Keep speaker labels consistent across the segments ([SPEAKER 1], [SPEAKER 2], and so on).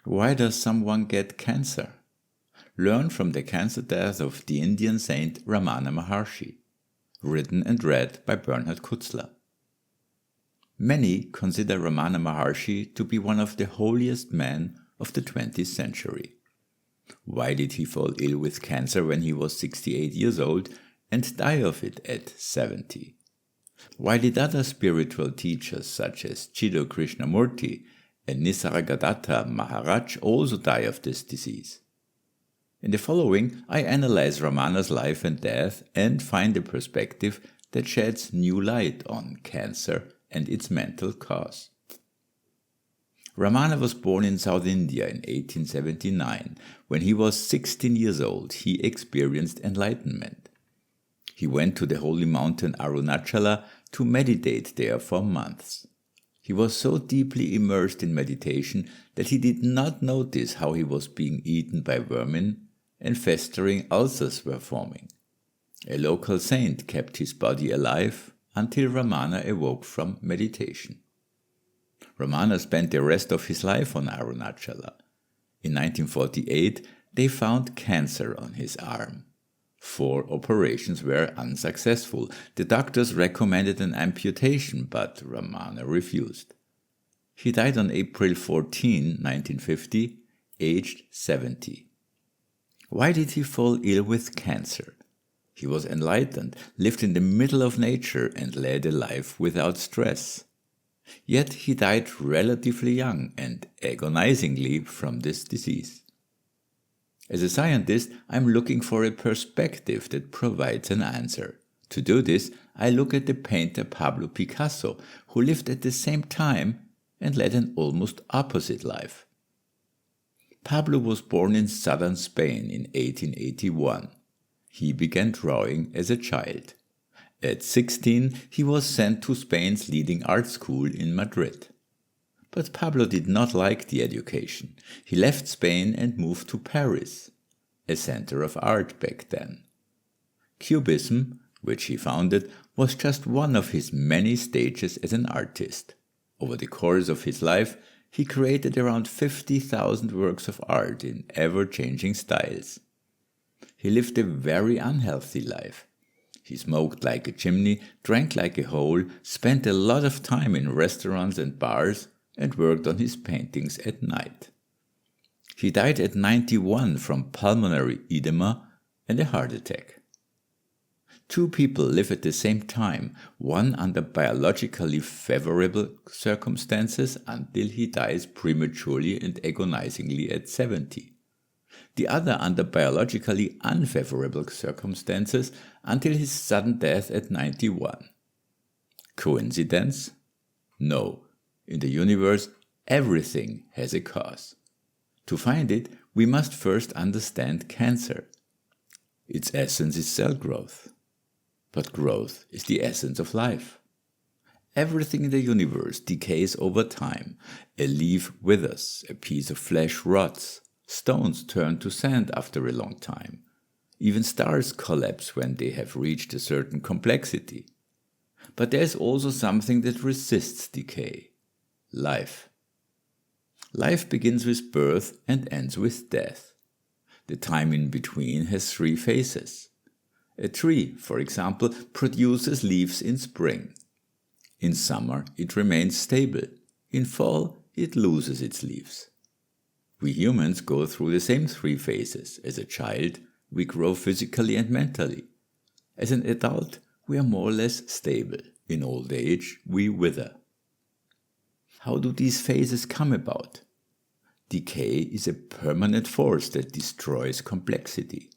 [SPEAKER 1] Why does someone get cancer? Learn from the cancer death of the Indian saint Ramana Maharshi, written and read by Bernhard Kutzler. Many consider Ramana Maharshi to be one of the holiest men of the 20th century. Why did he fall ill with cancer when he was 68 years old and die of it at 70? Why did other spiritual teachers such as Jiddu Krishnamurti and Nisargadatta Maharaj also die of this disease? In the following, I analyze Ramana's life and death and find a perspective that sheds new light on cancer and its mental cause. Ramana was born in South India in 1879. When he was 16 years old, he experienced enlightenment. He went to the holy mountain Arunachala to meditate there for months. He was so deeply immersed in meditation that he did not notice how he was being eaten by vermin and festering ulcers were forming. A local saint kept his body alive until Ramana awoke from meditation. Ramana spent the rest of his life on Arunachala. In 1948, they found cancer on his arm. 4 operations were unsuccessful. The doctors recommended an amputation, but Ramana refused. He died on April 14, 1950, aged 70. Why did he fall ill with cancer? He was enlightened, lived in the middle of nature, and led a life without stress. Yet he died relatively young and agonizingly from this disease. As a scientist, I'm looking for a perspective that provides an answer. To do this, I look at the painter Pablo Picasso, who lived at the same time and led an almost opposite life. Pablo was born in southern Spain in 1881. He began drawing as a child. At 16, he was sent to Spain's leading art school in Madrid. But Pablo did not like the education. He left Spain and moved to Paris, a center of art back then. Cubism, which he founded, was just one of his many stages as an artist. Over the course of his life, he created around 50,000 works of art in ever-changing styles. He lived a very unhealthy life. He smoked like a chimney, drank like a hole, spent a lot of time in restaurants and bars, and worked on his paintings at night. He died at 91 from pulmonary edema and a heart attack. 2 people live at the same time, one under biologically favorable circumstances until he dies prematurely and agonizingly at 70. The other under biologically unfavorable circumstances until his sudden death at 91. Coincidence? No. In the universe, everything has a cause. To find it, we must first understand cancer. Its essence is cell growth. But growth is the essence of life. Everything in the universe decays over time. A leaf withers, a piece of flesh rots, stones turn to sand after a long time. Even stars collapse when they have reached a certain complexity. But there is also something that resists decay. Life. Life begins with birth and ends with death. The time in between has 3 phases. A tree, for example, produces leaves in spring. In summer, it remains stable. In fall, it loses its leaves. We humans go through the same 3 phases. As a child, we grow physically and mentally. As an adult, we are more or less stable. In old age, we wither. How do these phases come about? Decay is a permanent force that destroys complexity.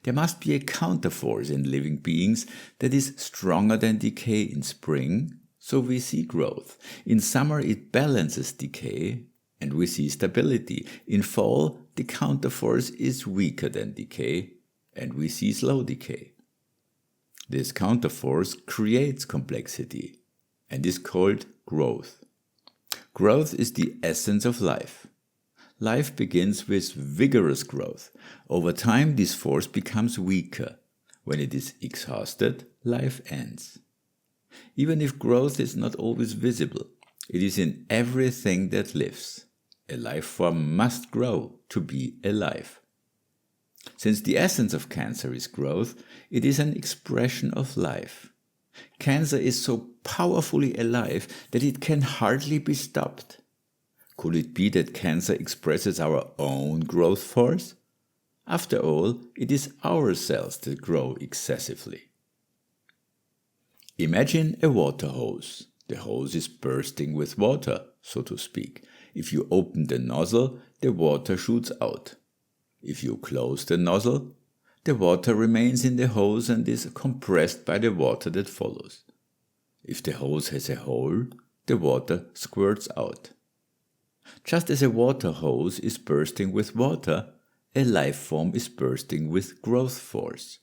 [SPEAKER 1] There must be a counterforce in living beings that is stronger than decay in spring, so we see growth. In summer it balances decay, and we see stability. In fall, the counterforce is weaker than decay, and we see slow decay. This counterforce creates complexity, and is called growth. Growth is the essence of life. Life begins with vigorous growth. Over time, this force becomes weaker. When it is exhausted, life ends. Even if growth is not always visible, it is in everything that lives. A life form must grow to be alive. Since the essence of cancer is growth, it is an expression of life. Cancer is so powerfully alive that it can hardly be stopped. Could it be that cancer expresses our own growth force? After all, it is our cells that grow excessively. Imagine a water hose. The hose is bursting with water, so to speak. If you open the nozzle, the water shoots out. If you close the nozzle, the water remains in the hose and is compressed by the water that follows. If the hose has a hole, the water squirts out. Just as a water hose is bursting with water, a life form is bursting with growth force.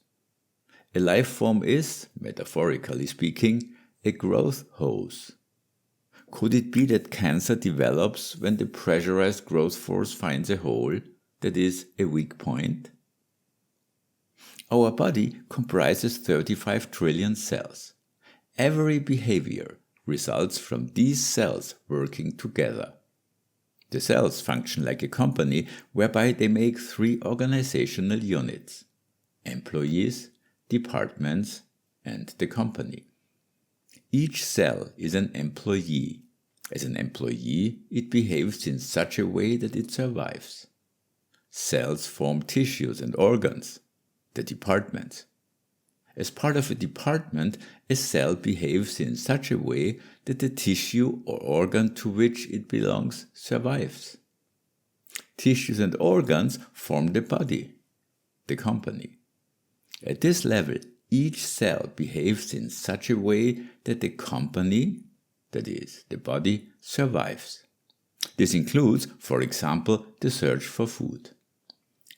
[SPEAKER 1] A life form is, metaphorically speaking, a growth hose. Could it be that cancer develops when the pressurized growth force finds a hole, that is, a weak point? Our body comprises 35 trillion cells. Every behavior results from these cells working together. The cells function like a company whereby they make 3 organizational units: employees, departments, and the company. Each cell is an employee. As an employee, it behaves in such a way that it survives. Cells form tissues and organs, the departments. As part of a department, a cell behaves in such a way that the tissue or organ to which it belongs survives. Tissues and organs form the body, the company. At this level, each cell behaves in such a way that the company, that is, the body, survives. This includes, for example, the search for food.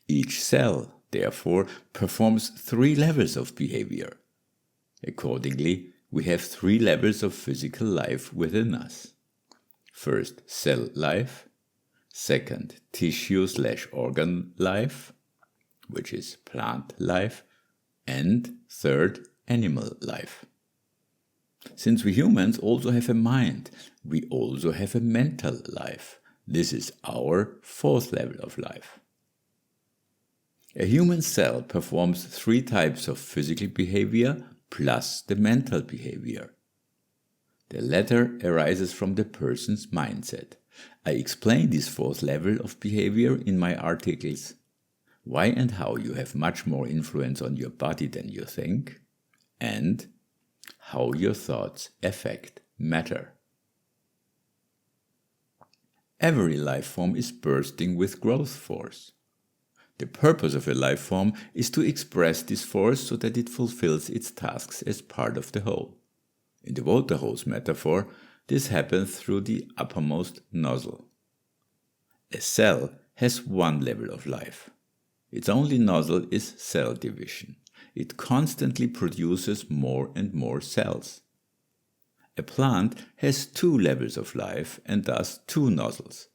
[SPEAKER 1] Each cell, therefore, performs 3 levels of behavior. Accordingly, we have 3 levels of physical life within us. First, cell life. Second, tissue/organ life, which is plant life. And third, animal life. Since we humans also have a mind, we also have a mental life. This is our 4th level of life. A human cell performs 3 types of physical behavior plus the mental behavior. The latter arises from the person's mindset. I explain this 4th level of behavior in my articles Why and How You Have Much More Influence on Your Body Than You Think, and How Your Thoughts Affect Matter. Every life form is bursting with growth force. The purpose of a life form is to express this force so that it fulfills its tasks as part of the whole. In the water hose metaphor, this happens through the uppermost nozzle. A cell has 1 level of life. Its only nozzle is cell division. It constantly produces more and more cells. A plant has 2 levels of life and thus 2 nozzles: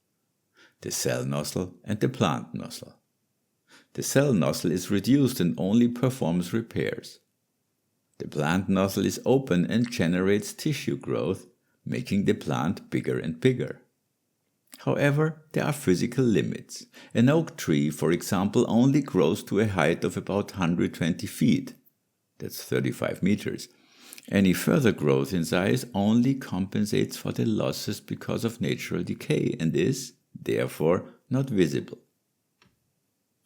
[SPEAKER 1] the cell nozzle and the plant nozzle. The cell nozzle is reduced and only performs repairs. The plant nozzle is open and generates tissue growth, making the plant bigger and bigger. However, there are physical limits. An oak tree, for example, only grows to a height of about 120 feet. That's 35 meters. Any further growth in size only compensates for the losses because of natural decay and is, therefore, not visible.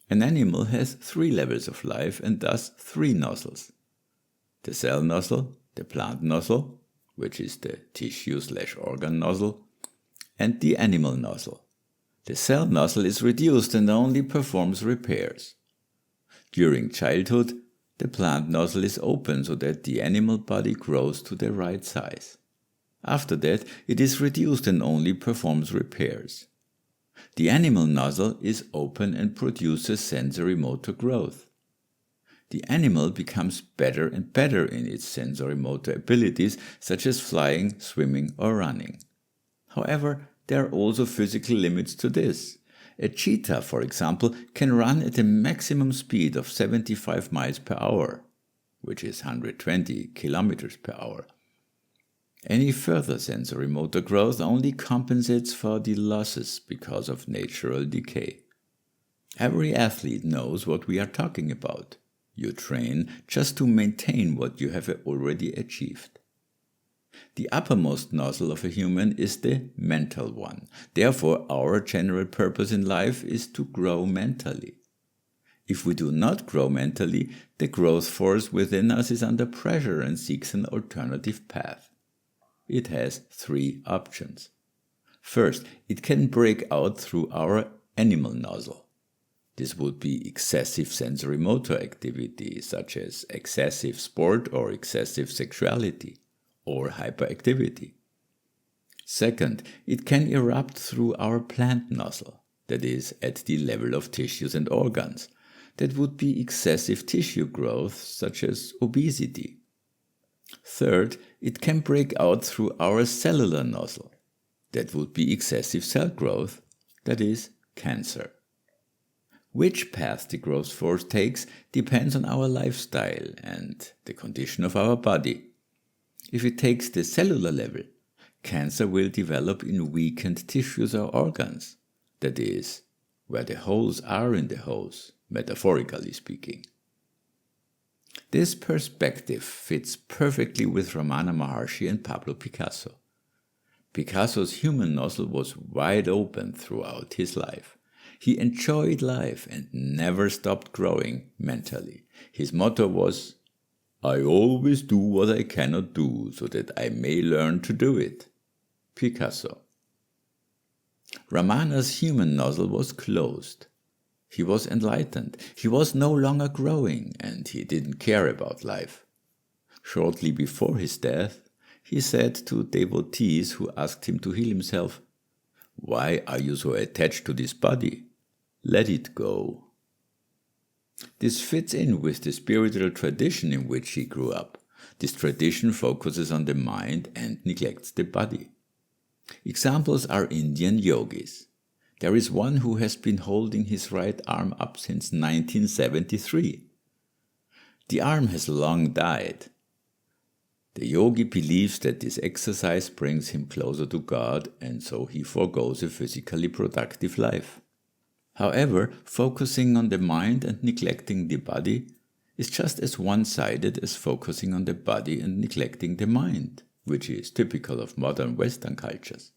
[SPEAKER 1] An animal has 3 levels of life and thus 3 nozzles: the cell nozzle, the plant nozzle, which is the tissue/organ nozzle, and the animal nozzle. The cell nozzle is reduced and only performs repairs. During childhood, the plant nozzle is open so that the animal body grows to the right size. After that, it is reduced and only performs repairs. The animal nozzle is open and produces sensory motor growth. The animal becomes better and better in its sensory motor abilities, such as flying, swimming, or running. However, there are also physical limits to this. A cheetah, for example, can run at a maximum speed of 75 miles per hour, which is 120 kilometers per hour. Any further sensory motor growth only compensates for the losses because of natural decay. Every athlete knows what we are talking about. You train just to maintain what you have already achieved. The uppermost nozzle of a human is the mental one. Therefore, our general purpose in life is to grow mentally. If we do not grow mentally, the growth force within us is under pressure and seeks an alternative path. It has three options. First, it can break out through our animal nozzle. This would be excessive sensory motor activity, such as excessive sport or excessive sexuality, or hyperactivity. Second, it can erupt through our plant nozzle, that is, at the level of tissues and organs. That would be excessive tissue growth, such as obesity. Third, it can break out through our cellular nozzle. That would be excessive cell growth, that is, cancer. Which path the growth force takes depends on our lifestyle and the condition of our body. If it takes the cellular level, cancer will develop in weakened tissues or organs, that is, where the holes are in the hose, metaphorically speaking. This perspective fits perfectly with Ramana Maharshi and Pablo Picasso. Picasso's human nozzle was wide open throughout his life. He enjoyed life and never stopped growing mentally. His motto was, "I always do what I cannot do so that I may learn to do it." Picasso. Ramana's human nozzle was closed. He was enlightened. He was no longer growing, and he didn't care about life. Shortly before his death, he said to devotees who asked him to heal himself, "Why are you so attached to this body? Let it go." This fits in with the spiritual tradition in which he grew up. This tradition focuses on the mind and neglects the body. Examples are Indian yogis. There is one who has been holding his right arm up since 1973. The arm has long died. The yogi believes that this exercise brings him closer to God, and so he forgoes a physically productive life. However, focusing on the mind and neglecting the body is just as one-sided as focusing on the body and neglecting the mind, which is typical of modern Western cultures.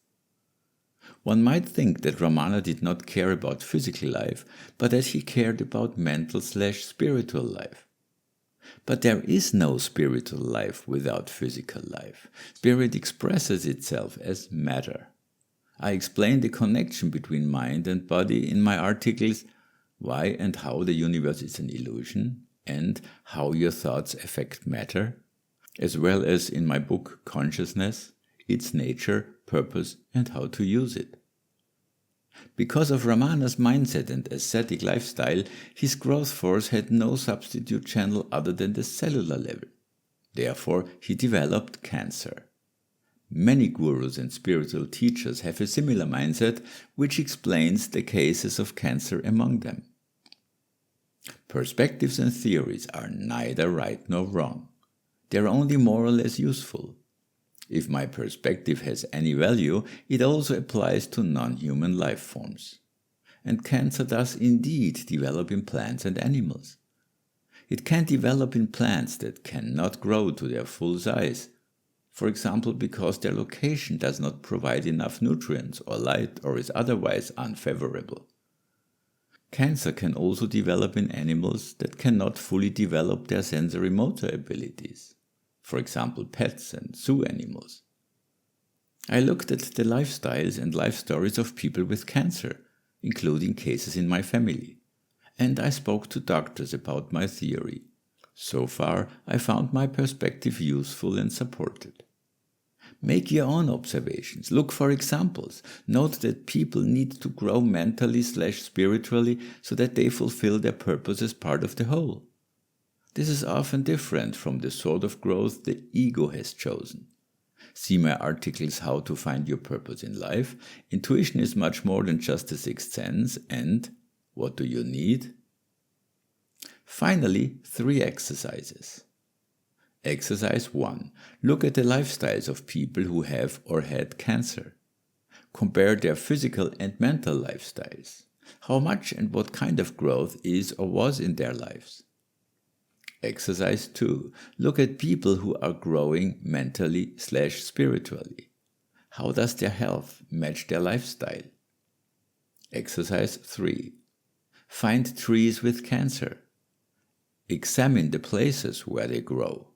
[SPEAKER 1] One might think that Ramana did not care about physical life, but that he cared about mental/spiritual life. But there is no spiritual life without physical life. Spirit expresses itself as matter. I explain the connection between mind and body in my articles Why and How the Universe is an Illusion and How Your Thoughts Affect Matter, as well as in my book Consciousness, Its Nature, Purpose and How to Use It. Because of Ramana's mindset and ascetic lifestyle, his growth force had no substitute channel other than the cellular level. Therefore, he developed cancer. Many gurus and spiritual teachers have a similar mindset, which explains the cases of cancer among them. Perspectives and theories are neither right nor wrong. They are only more or less useful. If my perspective has any value, it also applies to non-human life forms. And cancer does indeed develop in plants and animals. It can develop in plants that cannot grow to their full size, for example because their location does not provide enough nutrients or light or is otherwise unfavorable. Cancer can also develop in animals that cannot fully develop their sensory motor abilities. For example, pets and zoo animals. I looked at the lifestyles and life stories of people with cancer, including cases in my family, and I spoke to doctors about my theory. So far, I found my perspective useful and supported. Make your own observations, look for examples, note that people need to grow mentally/spiritually so that they fulfill their purpose as part of the whole. This is often different from the sort of growth the ego has chosen. See my articles How to Find Your Purpose in Life. Intuition is much more than just a sixth sense, and what do you need? Finally, 3 exercises. Exercise 1. Look at the lifestyles of people who have or had cancer. Compare their physical and mental lifestyles. How much and what kind of growth is or was in their lives? Exercise 2. Look at people who are growing mentally/spiritually. How does their health match their lifestyle? Exercise 3. Find trees with cancer. Examine the places where they grow.